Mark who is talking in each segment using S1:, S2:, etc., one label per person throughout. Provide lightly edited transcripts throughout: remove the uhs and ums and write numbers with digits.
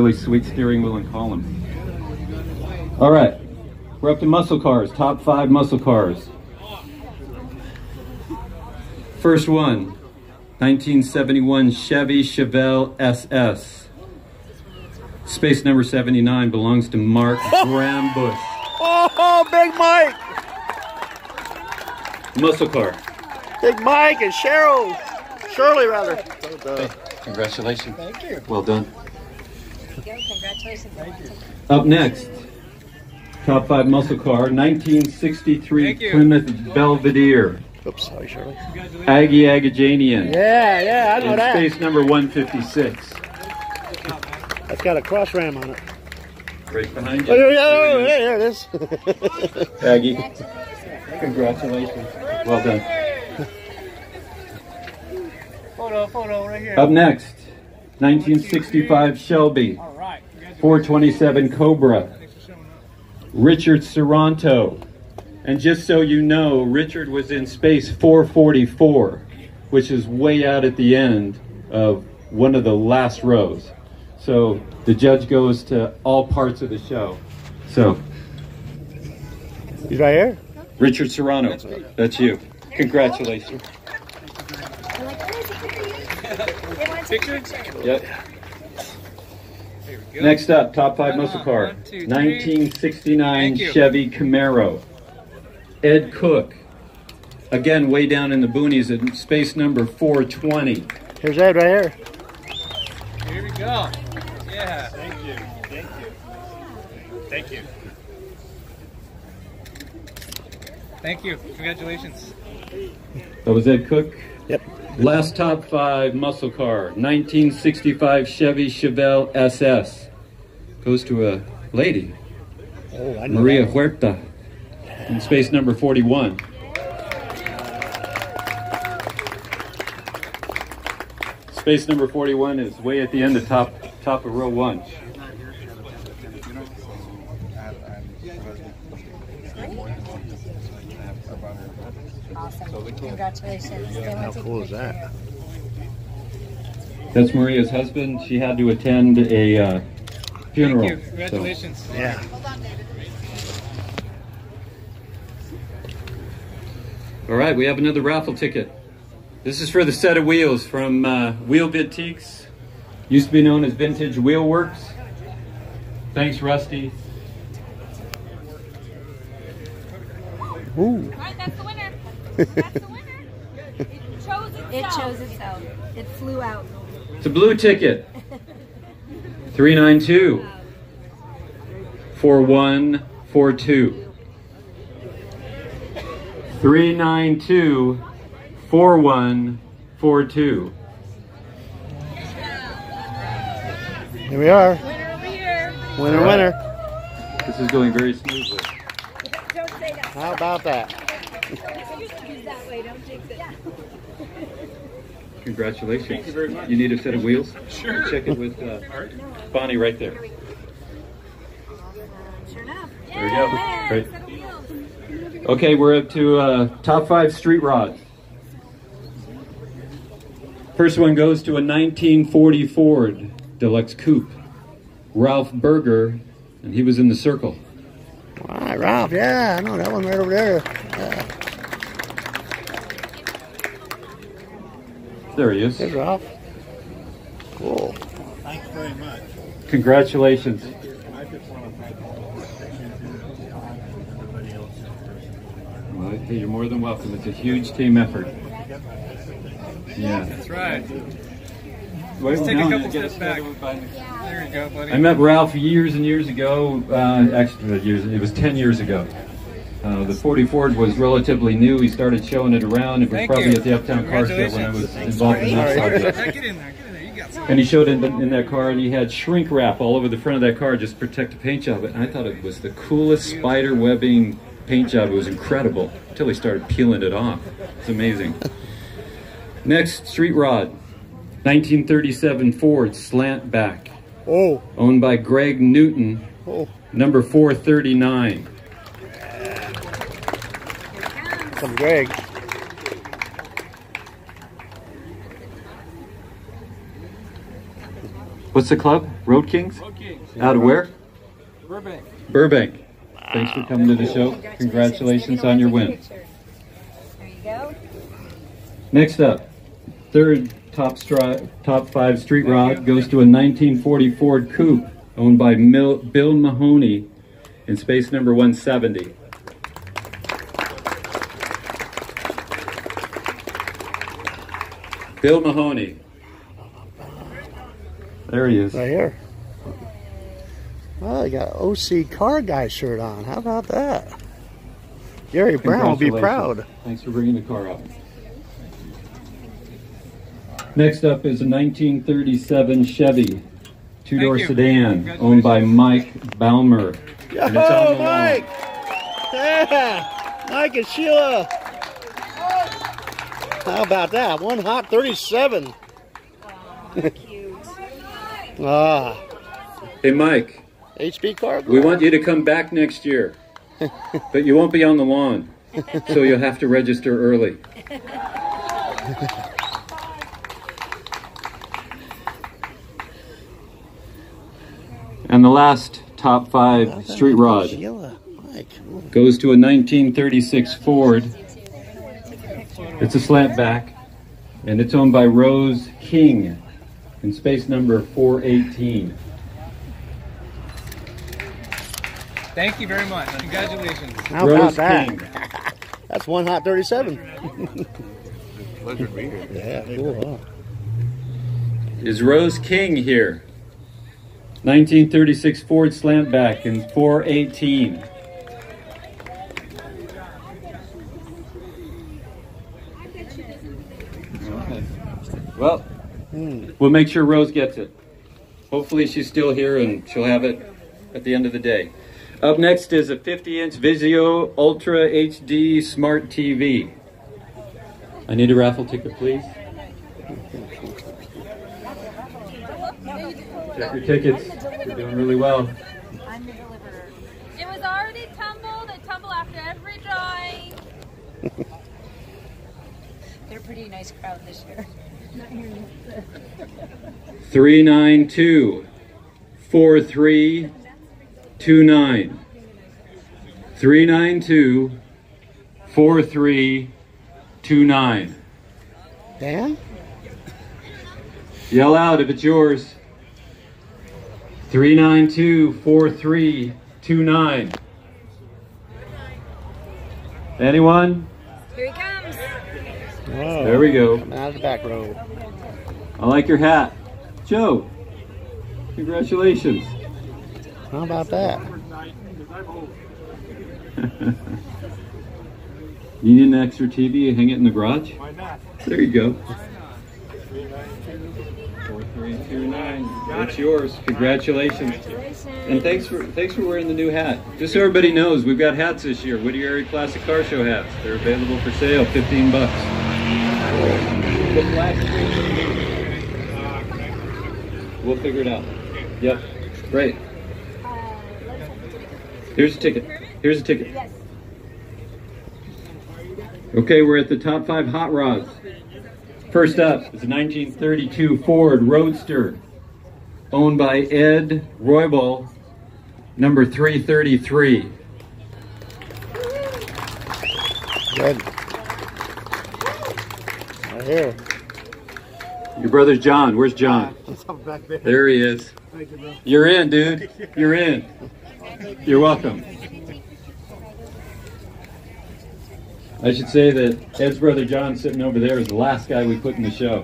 S1: Really sweet steering wheel and column. All right, we're up to muscle cars, top 5 muscle cars. First one, 1971 Chevy Chevelle SS. Space number 79 belongs to Mark Brambush.
S2: Oh, Big Mike!
S1: Muscle car.
S2: Big Mike and Shirley rather.
S1: Congratulations.
S2: Thank you.
S1: Well done.
S3: Congratulations.
S2: Thank you.
S1: Up next, top 5 muscle car, 1963 Plymouth Belvedere.
S2: Oops, sorry, Shirley.
S1: Aggie Agajanian.
S2: Yeah, I know
S1: And
S2: that.
S1: space number 156.
S2: That's got a cross ram on it.
S1: Right behind
S2: Oh,
S1: you.
S2: yeah, there it is.
S1: Aggie, congratulations. Well done.
S3: Photo right here.
S1: Up next, 1965 Shelby,
S3: All right.
S1: 427 Cobra, Richard Serranto. And just so you know, Richard was in space 444, which is way out at the end of one of the last rows. So the judge goes to all parts of the show. So,
S2: He's right here.
S1: Richard Serrano, that's you. Congratulations.
S3: Picture?
S1: Yep. Next up, top 5 muscle car,
S3: 1, 2, 3.
S1: 1969
S3: Thank you.
S1: Chevy Camaro. Ed Cook, again way down in the boonies at space number 420.
S2: Here's Ed right here.
S3: Here we go. Yeah.
S4: Thank you. Thank you.
S3: Thank you. Congratulations.
S1: That was Ed Cook.
S2: Yep.
S1: Last top 5 muscle car, 1965 Chevy Chevelle SS. Goes to a lady,
S2: Oh, I know
S1: Maria
S2: that.
S1: Huerta, in space number 41. Space number 41 is way at the end of top of row 1.
S5: Awesome. Congratulations.
S2: How cool is that?
S1: That's Maria's husband. She had to attend a funeral.
S3: Thank you. Congratulations.
S2: Yeah.
S1: All right, we have another raffle ticket. This is for the set of wheels from Wheel Boutiques. Used to be known as Vintage Wheel Works. Thanks, Rusty.
S2: Ooh.
S5: All right, that's the winner. That's the winner. It chose itself. It flew out.
S1: It's a blue ticket. 392 4142. 392 4142.
S2: Here we are.
S5: Winner over here.
S2: Winner, winner.
S1: This is going very smoothly.
S5: Don't say that.
S2: How about that?
S5: Use that way. Don't jinx it.
S1: Congratulations. Thank you very much. You need a set of wheels?
S3: Sure.
S1: Check it with Bonnie right there.
S5: Sure enough.
S1: There we go. Great. Okay, we're up to top 5 street rods. First one goes to a 1940 Ford Deluxe Coupe. Ralph Berger, and he was in the circle.
S2: All right, Ralph. Yeah, I know that one right over there. Yeah.
S1: There he is.
S2: There's Ralph. Cool.
S4: Thanks very much.
S1: Congratulations.
S4: I just want to thank everybody else.
S1: Well, hey, you're more than welcome. It's a huge team effort. Yeah.
S3: That's right.
S1: Wait,
S3: Let's take
S1: no,
S3: a couple
S1: you get
S3: steps back.
S1: started by-
S3: There you go, buddy.
S1: I met Ralph years and years ago. Actually, it was 10 years ago. The 40 Ford was relatively new. He started showing it around. It was
S3: Thank
S1: probably
S3: you.
S1: at the Uptown Car Show when I was
S3: Congratulations.
S1: involved in that project.
S3: Get in there. You got some.
S1: And he showed in that car, and he had shrink wrap all over the front of that car just to protect the paint job. And I thought it was the coolest spider webbing paint job. It was incredible until he started peeling it off. It's amazing. Next, street rod. 1937 Ford slant back,
S2: Oh.
S1: owned by Greg Newton,
S2: Oh.
S1: number 439.
S2: Some Greg.
S1: What's the club? Road Kings?
S3: Road Kings.
S1: Out of where?
S3: Burbank.
S1: Burbank. Thanks for coming to the show. Congratulations on your win.
S5: There you go.
S1: Next up, third top 5 street rod goes to a 1940 Ford Coupe owned by Bill Mahoney in space number 170. Bill Mahoney. There he is.
S2: Right here. Oh, you got OC Car Guy shirt on. How about that? Gary Brown will be proud.
S1: Thanks for bringing the car up. Next up is a 1937 Chevy two-door
S3: Thank you.
S1: sedan owned by Mike Balmer.
S2: Yo,
S1: And it's on the
S2: Mike! Yeah, Mike and Sheila. How about that? One hot 37.
S5: Cute.
S2: Ah,
S1: Hey Mike,
S2: HB Car Guy.
S1: we want you to come back next year, but you won't be on the lawn, so you'll have to register early. And the last top 5 street rod
S2: Sheila, Mike.
S1: goes to a 1936 Ford. It's a slant back, and it's owned by Rose King in space number 418.
S3: Thank you very much. Congratulations.
S2: How about
S1: Rose
S2: that?
S1: King.
S2: That's one hot 37.
S4: Pleasure to be here.
S2: Yeah, cool, huh?
S1: Is Rose King here? 1936 Ford slant back in 418. Okay. Well, we'll make sure Rose gets it. Hopefully she's still here and she'll have it at the end of the day. Up next is a 50-inch Vizio Ultra HD Smart TV. I need a raffle ticket, please. Check your tickets. You're doing really well.
S5: I'm the deliverer. It was already tumbled. It tumbled after every drawing. They're a pretty nice crowd this year.
S1: 392 4329. 392 4329.
S2: Dan?
S1: Yell out if it's yours. 392 4329. Anyone?
S5: Here he comes.
S2: Oh,
S1: There we go.
S2: coming out of the back row.
S1: I like your hat. Joe, congratulations.
S2: How about that?
S1: You need an extra TV? Hang it in the garage?
S4: Why not?
S1: There you go. 4329. It's yours. Congratulations. And thanks for wearing the new hat. Just so everybody knows, we've got hats this year. Whittier Area Classic Car Show hats. They're available for sale, $15. The black screen. We'll figure it out. Yep. Great. Here's a ticket. Here's a ticket.
S5: Yes.
S1: Okay, we're at the top 5 hot rods. First up is a 1932 Ford Roadster, owned by Ed Roybal, number 333.
S2: Good. Right here.
S1: Your brother's John. Where's John?
S4: Back there.
S1: There he is.
S4: Thank you, bro.
S1: You're in, dude. You're in. You're welcome. I should say that Ed's brother John sitting over there is the last guy we put in the show.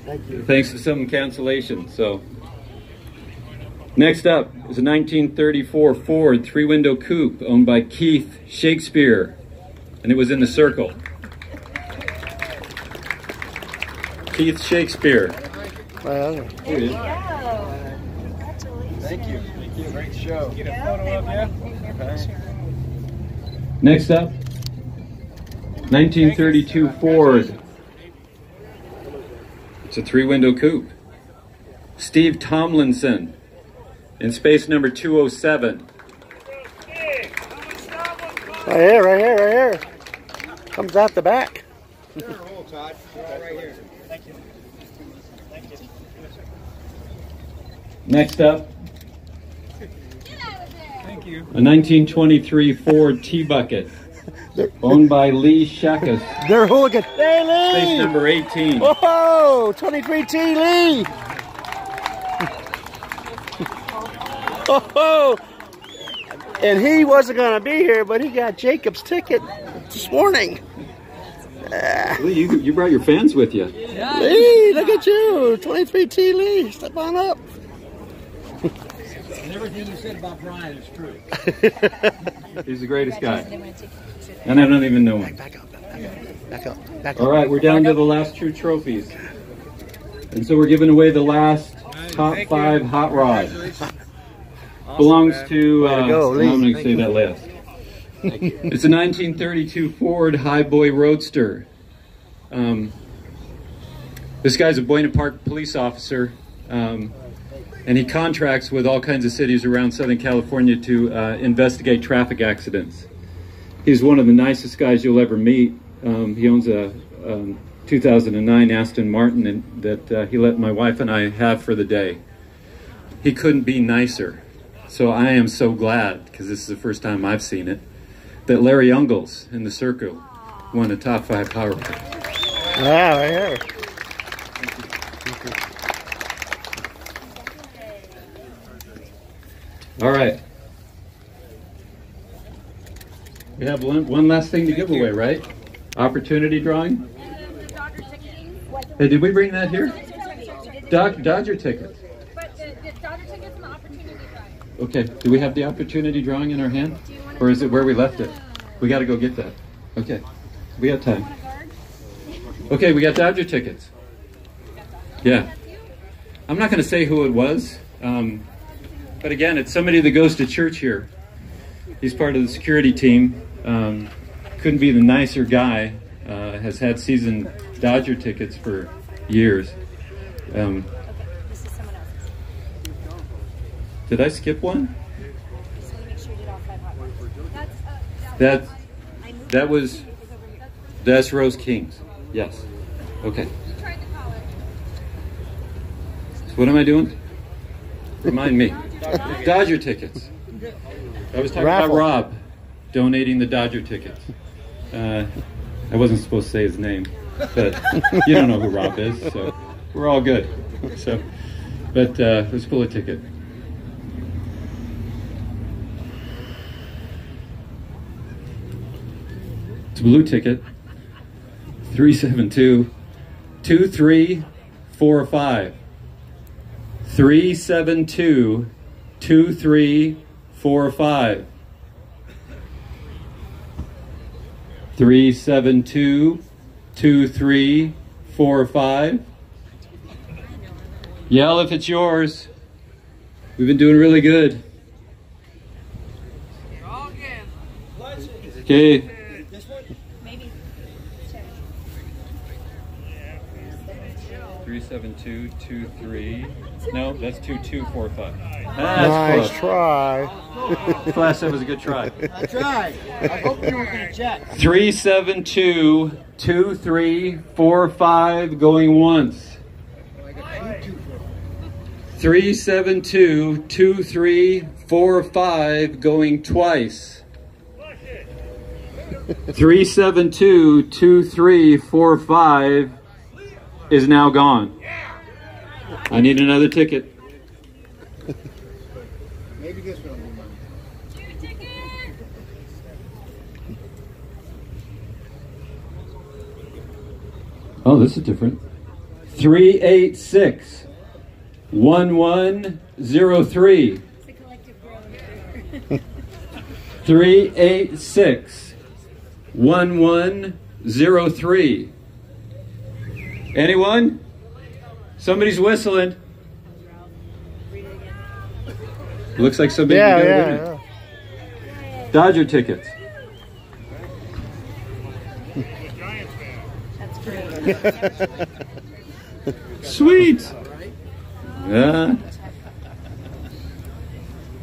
S2: Thank you.
S1: Thanks to some cancellation. So, next up is a 1934 Ford 3-window coupe owned by Keith Shakespeare, and it was in the circle. Keith Shakespeare.
S2: Well,
S1: Here it is.
S4: Thank you. Thank you. Great show.
S3: Get a photo of you.
S1: Next up, 1932 Ford. It's a 3-window coupe. Steve Tomlinson in space number 207.
S2: right here, right here, right here. Comes out the back.
S4: Sure, hold, Todd. Right here. Thank you. Thank you.
S1: Next up,
S3: Thank you.
S1: a 1923 Ford T-Bucket, owned by Lee Shakus,
S2: They're hooligan. Hey,
S1: space
S2: Lee!
S1: number 18.
S2: Whoa! 23T Lee! Oh, and he wasn't going to be here, but he got Jacob's ticket this morning.
S1: Lee, you brought your fans with you.
S2: Lee, look at you. 23T Lee. Step on up.
S6: And everything you said about Brian is true.
S1: He's the greatest guy. And I don't even know him.
S2: Back up. Back up. Back up.
S1: All right, we're down to the last two trophies. And so we're giving away the last top 5 hot rod. Belongs to,
S2: go, Lee.
S1: I'm going to say that last. It's a 1932 Ford Highboy Roadster. This guy's a Buena Park police officer, and he contracts with all kinds of cities around Southern California to investigate traffic accidents. He's one of the nicest guys you'll ever meet. He owns a 2009 Aston Martin that he let my wife and I have for the day. He couldn't be nicer. So I am so glad, because this is the first time I've seen it, that Larry Ungles in the Circle won a top 5 power rod.
S2: Yeah, right here.
S1: All right. We have one last thing to give away, right? Opportunity drawing. Hey, did we bring that here? Dodger tickets.
S5: But the Dodger tickets and the opportunity drive.
S1: Okay. Do we have the opportunity drawing in our hand? Or is it where we left it? We got to go get that. Okay. We got time. Okay, we got Dodger tickets. Yeah. I'm not going to say who it was. But again, it's somebody that goes to church here. He's part of the security team. Couldn't be the nicer guy. Has had season Dodger tickets for years.
S5: This is someone else's.
S1: Did I skip one?
S5: So you make sure you did all 5 hot ones.
S1: That's Rose Kings. Yes. Okay.
S5: Tried to call it.
S1: So what am I doing? Remind me. Dodger tickets. I was talking
S2: Raffle.
S1: about Rob donating the Dodger tickets. I wasn't supposed to say his name, but you don't know who Rob is, so we're all good. So, but let's pull a ticket. It's a blue ticket. 372-2345. 372-2345. 372-2345. Yell if it's yours. We've been doing really good. Okay.
S5: Maybe.
S1: 372-23. No, that's 2245.
S2: Nice try.
S1: Class, that was a good try.
S6: I tried. I hope you were going to check.
S1: 372-2345 going once. 372-2345 going twice. 372-2345 is now gone. I need another ticket.
S6: Maybe this one will be mine.
S5: 2 tickets.
S1: Oh, this is different. 386-1103.
S5: It's a collective groan.
S1: 386-1103. Anyone? Somebody's whistling. Looks like somebody
S2: Yeah,
S1: got a
S2: yeah,
S1: winner.
S2: yeah.
S1: Dodger tickets.
S5: That's great.
S1: Sweet. Yeah.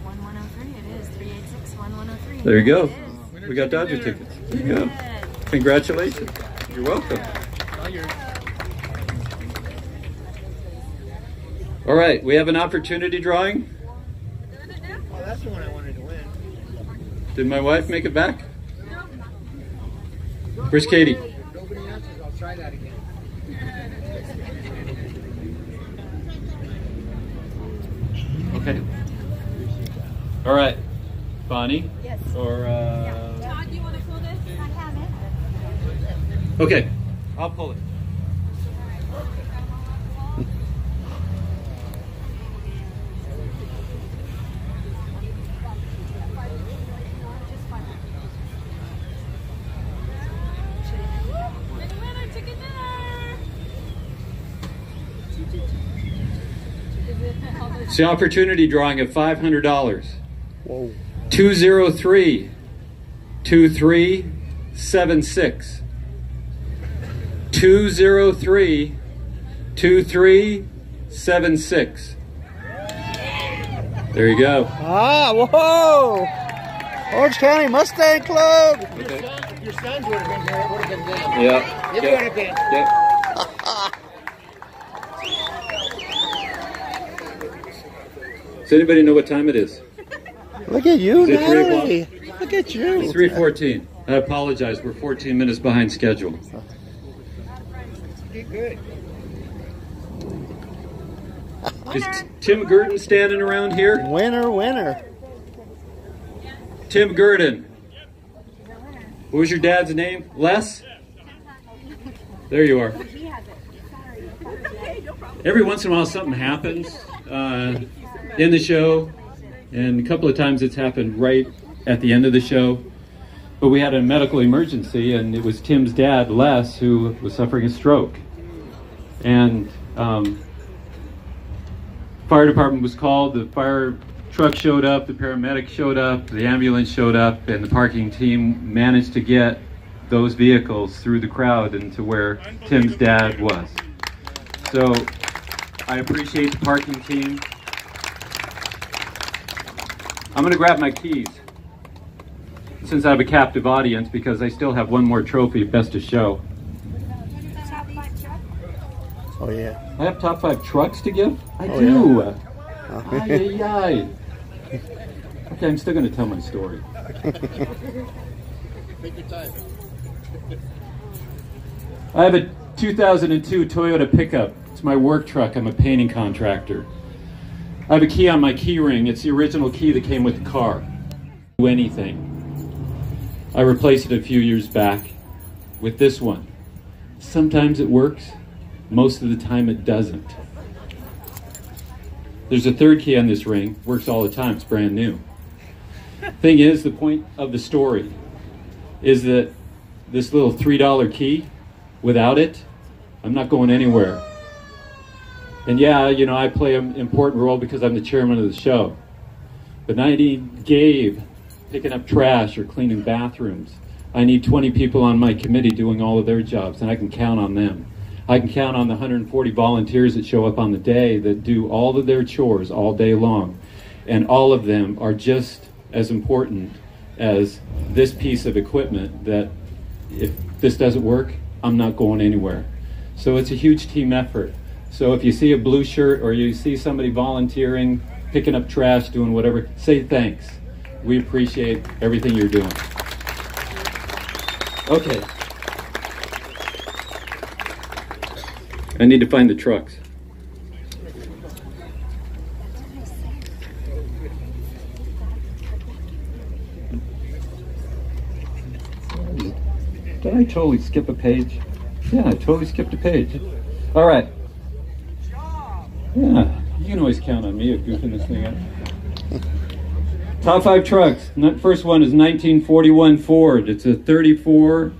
S5: 1103 it is. 386-1103.
S1: There you go.
S5: It is.
S1: We got Dodger tickets. There you go.
S5: Good.
S1: Congratulations. You're welcome.
S3: All yours.
S1: All right, we have an opportunity drawing.
S6: Oh, that's the one I wanted to win.
S1: Did my wife make it back? Where's Katie?
S6: If nobody answers, I'll try that again.
S1: Okay. All right, Bonnie?
S5: Yes.
S1: Or,
S5: Todd, do you want to pull this? I have it.
S1: okay, I'll pull it.
S5: Winner, chicken dinner.
S1: It's the opportunity drawing of $500.
S2: Whoa.
S1: 203 2376. 203 2376. There you go.
S2: Ah, whoa! Orange County Mustang Club!
S6: If your sons would have been here, it would have been them.
S1: Yeah.
S6: It would have been.
S1: Does anybody know what time it is?
S2: Look at you,
S1: Is it 3
S2: Natalie. Look at you.
S1: It's 3:14. I apologize. We're 14 minutes behind schedule.
S6: Be good.
S1: Is Tim Gurdon standing around here?
S2: Winner, winner.
S1: Tim Gurdon. What was your dad's name? Les? There you are. Every once in a while something happens in the show, and a couple of times it's happened right at the end of the show. But we had a medical emergency, and it was Tim's dad, Les, who was suffering a stroke. And fire department was called, the fire truck showed up, the paramedic showed up, the ambulance showed up, and the parking team managed to get those vehicles through the crowd and to where Tim's dad was. So I appreciate the parking team. I'm gonna grab my keys since I have a captive audience, because I still have one more trophy, Best of Show.
S2: Oh, yeah.
S1: I have top 5 trucks to give? I
S2: Oh,
S1: do.
S2: yeah.
S1: Ay, ay, ay. Okay, I'm still going to tell my story.
S6: Take your time.
S1: I have a 2002 Toyota pickup. It's my work truck. I'm a painting contractor. I have a key on my key ring. It's the original key that came with the car. Do anything. I replaced it a few years back with this one. Sometimes it works. Most of the time it doesn't. There's a third key on this ring. Works all the time. It's brand new. Thing is, the point of the story is that this little $3 key, without it, I'm not going anywhere. And yeah, you know, I play an important role because I'm the chairman of the show. But I need Gabe picking up trash or cleaning bathrooms. I need 20 people on my committee doing all of their jobs, and I can count on them. I can count on the 140 volunteers that show up on the day that do all of their chores all day long. And all of them are just as important as this piece of equipment that if this doesn't work, I'm not going anywhere. So it's a huge team effort. So if you see a blue shirt or you see somebody volunteering, picking up trash, doing whatever, say thanks. We appreciate everything you're doing. Okay. I need to find the trucks. Did I totally skip a page? Yeah, I totally skipped a page. All right. Yeah, you can always count on me of goofing this thing up. Top 5 trucks. First one is 1941 Ford. It's a 34.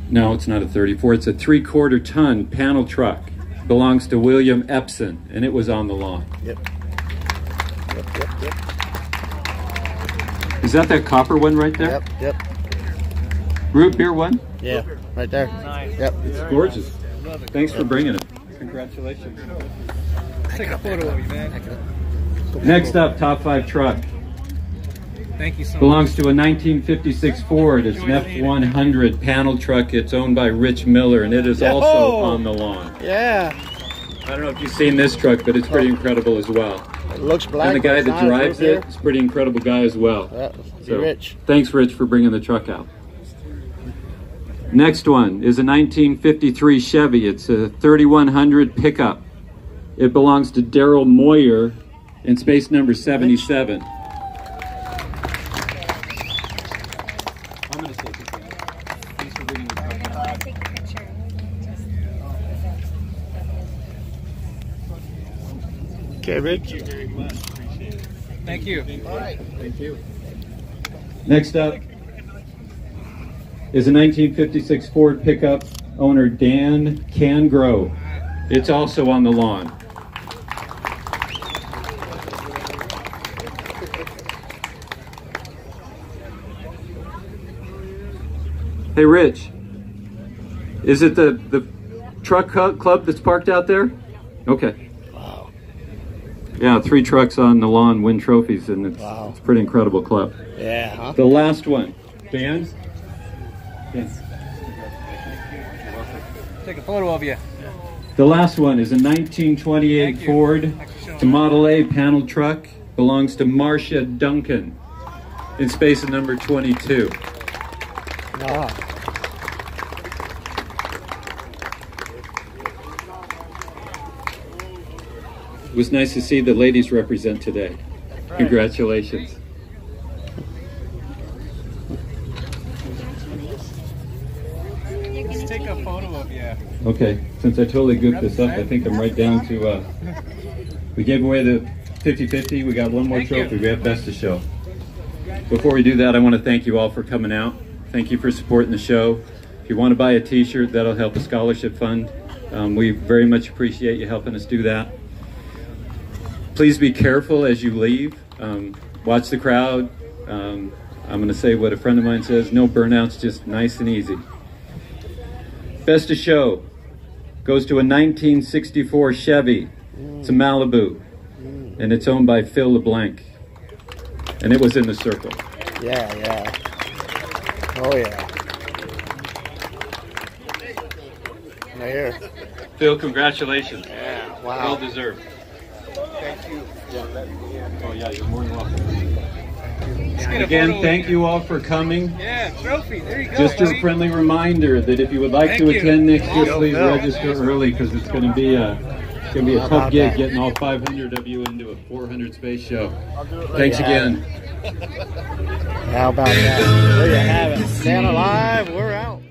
S1: No, it's not a 34. It's a 3/4 ton panel truck. Belongs to William Epson, and it was on the lawn.
S2: Yep.
S1: Is that copper one right there?
S2: Yep, yep.
S1: Root beer one?
S2: Yeah, right there.
S3: Nice.
S2: Yep.
S1: It's gorgeous. Thanks for bringing it. Congratulations.
S3: Take a photo of you, man.
S1: Next up, top 5 truck.
S3: Thank you so much.
S1: Belongs to a 1956 Ford. It's an F100 panel truck. It's owned by Rich Miller, and it is also
S2: Yo-ho!
S1: on the lawn.
S2: Yeah.
S1: I don't know if you've seen this truck, but it's pretty incredible as well.
S2: It looks black.
S1: And the guy
S2: but it's
S1: that
S2: not.
S1: drives
S2: Right
S1: it is a pretty incredible guy as well.
S2: there.
S1: So,
S2: Rich.
S1: thanks, Rich, for bringing the truck out. Next one is a 1953 Chevy. It's a 3100 pickup. It belongs to Daryl Moyer in space number 77. I'm going to take it. Thanks for bringing the truck out.
S5: I want to take a picture.
S2: Okay, Rich.
S3: Thank you.
S4: Thank you.
S1: Next up is a 1956 Ford pickup, owner Dan Cangro. It's also on the lawn. Hey Rich, is it the truck club that's parked out there? Okay.
S2: Wow.
S1: Yeah, 3 trucks on the lawn win trophies, and it's a pretty incredible club.
S2: Yeah, huh?
S1: The last one, Dan? Yes.
S3: Take a photo of you.
S1: The last one is a 1928
S3: Thank you.
S1: Ford
S3: Thanks for showing
S1: to Model A panel truck. Belongs to Marcia Duncan in space number 22.
S2: Ah.
S1: It was nice to see the ladies represent today. Congratulations.
S3: Let's take a photo of you.
S1: Okay, since I totally goofed this up, I think I'm right down to, we gave away the 50-50. We got one more
S3: Thank you.
S1: trophy. We have Best of Show. Before we do that, I want to thank you all for coming out. Thank you for supporting the show. If you want to buy a t-shirt, that'll help the scholarship fund. We very much appreciate you helping us do that. Please be careful as you leave. Watch the crowd. I'm going to say what a friend of mine says, no burnouts, just nice and easy. Best of Show goes to a 1964 Chevy. It's a Malibu, and it's owned by Phil LeBlanc. And it was in the circle.
S2: Yeah, yeah. Oh, yeah. Right here.
S1: Phil, congratulations.
S2: Yeah,
S1: Well
S2: wow.
S1: deserved.
S4: Thank you for letting me in.
S1: Oh yeah, you're more than welcome.
S3: Let's get a
S1: Again,
S3: photo
S1: thank
S3: of
S1: you all for coming.
S3: Yeah, trophy. There you go.
S1: Just a
S3: buddy.
S1: friendly reminder that if you would like
S3: Thank
S1: to
S3: you.
S1: attend next year,
S3: Awesome.
S1: please
S2: Phil.
S1: register early because it's going to be a
S2: How
S1: tough
S2: about
S1: gig
S2: that?
S1: getting all 500 of you into a 400 space show.
S4: I'll do it right
S1: Thanks
S4: now.
S1: again.
S2: How about that? There you have it. Stand alive. We're out.